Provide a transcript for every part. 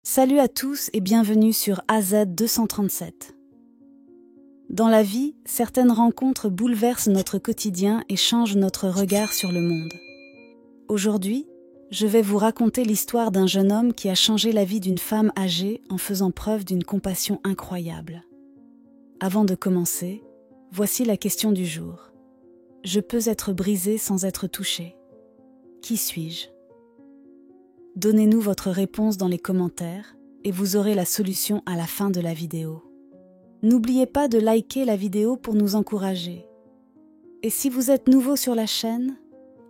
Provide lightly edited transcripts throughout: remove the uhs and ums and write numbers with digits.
Salut à tous et bienvenue sur AZ 237. Dans la vie, certaines rencontres bouleversent notre quotidien et changent notre regard sur le monde. Aujourd'hui, je vais vous raconter l'histoire d'un jeune homme qui a changé la vie d'une femme âgée en faisant preuve d'une compassion incroyable. Avant de commencer, voici la question du jour. Je peux être brisé sans être touché. Qui suis-je ? Donnez-nous votre réponse dans les commentaires et vous aurez la solution à la fin de la vidéo. N'oubliez pas de liker la vidéo pour nous encourager. Et si vous êtes nouveau sur la chaîne,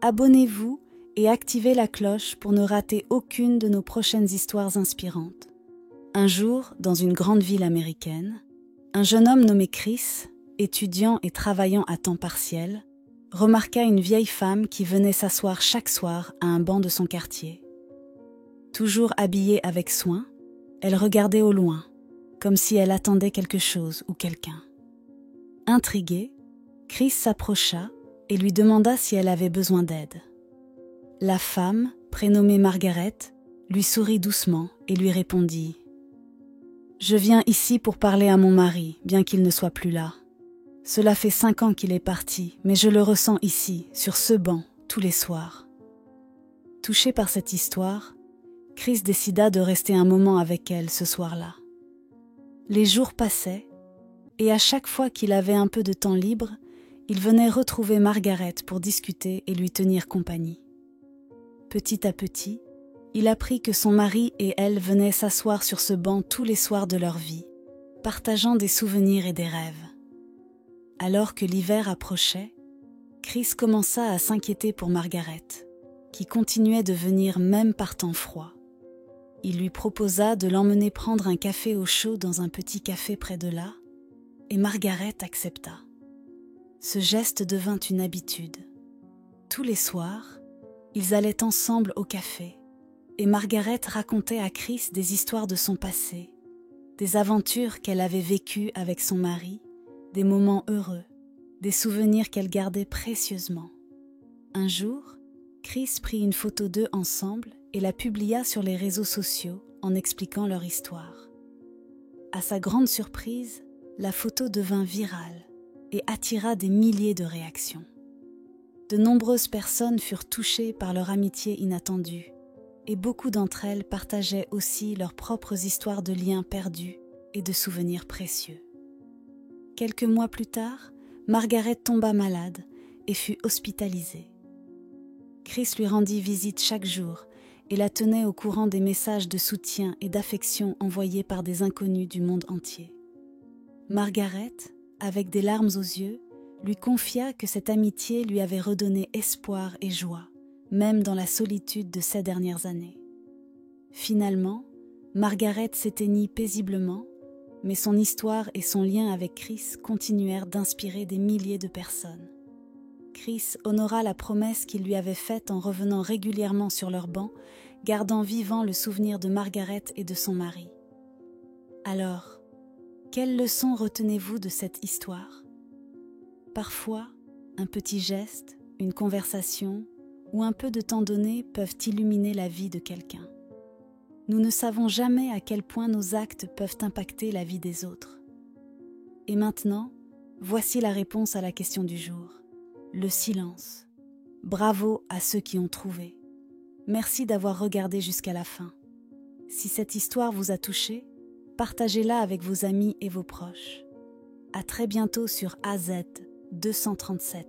abonnez-vous et activez la cloche pour ne rater aucune de nos prochaines histoires inspirantes. Un jour, dans une grande ville américaine, un jeune homme nommé Chris, étudiant et travaillant à temps partiel, remarqua une vieille femme qui venait s'asseoir chaque soir à un banc de son quartier. Toujours habillée avec soin, elle regardait au loin, comme si elle attendait quelque chose ou quelqu'un. Intrigué, Chris s'approcha et lui demanda si elle avait besoin d'aide. La femme, prénommée Margaret, lui sourit doucement et lui répondit « Je viens ici pour parler à mon mari, bien qu'il ne soit plus là. Cela fait 5 ans qu'il est parti, mais je le ressens ici, sur ce banc, tous les soirs. » Touché par cette histoire, Chris décida de rester un moment avec elle ce soir-là. Les jours passaient, et à chaque fois qu'il avait un peu de temps libre, il venait retrouver Margaret pour discuter et lui tenir compagnie. Petit à petit, il apprit que son mari et elle venaient s'asseoir sur ce banc tous les soirs de leur vie, partageant des souvenirs et des rêves. Alors que l'hiver approchait, Chris commença à s'inquiéter pour Margaret, qui continuait de venir même par temps froid. Il lui proposa de l'emmener prendre un café au chaud dans un petit café près de là, et Margaret accepta. Ce geste devint une habitude. Tous les soirs, ils allaient ensemble au café, et Margaret racontait à Chris des histoires de son passé, des aventures qu'elle avait vécues avec son mari, des moments heureux, des souvenirs qu'elle gardait précieusement. Un jour, Chris prit une photo d'eux ensemble et la publia sur les réseaux sociaux en expliquant leur histoire. À sa grande surprise, la photo devint virale et attira des milliers de réactions. De nombreuses personnes furent touchées par leur amitié inattendue et beaucoup d'entre elles partageaient aussi leurs propres histoires de liens perdus et de souvenirs précieux. Quelques mois plus tard, Margaret tomba malade et fut hospitalisée. Chris lui rendit visite chaque jour et la tenait au courant des messages de soutien et d'affection envoyés par des inconnus du monde entier. Margaret, avec des larmes aux yeux, lui confia que cette amitié lui avait redonné espoir et joie, même dans la solitude de ces dernières années. Finalement, Margaret s'éteignit paisiblement, mais son histoire et son lien avec Chris continuèrent d'inspirer des milliers de personnes. Chris honora la promesse qu'il lui avait faite en revenant régulièrement sur leur banc, gardant vivant le souvenir de Margaret et de son mari. Alors, quelle leçon retenez-vous de cette histoire ? Parfois, un petit geste, une conversation ou un peu de temps donné peuvent illuminer la vie de quelqu'un. Nous ne savons jamais à quel point nos actes peuvent impacter la vie des autres. Et maintenant, voici la réponse à la question du jour. Le silence. Bravo à ceux qui ont trouvé. Merci d'avoir regardé jusqu'à la fin. Si cette histoire vous a touché, partagez-la avec vos amis et vos proches. À très bientôt sur AZ 237.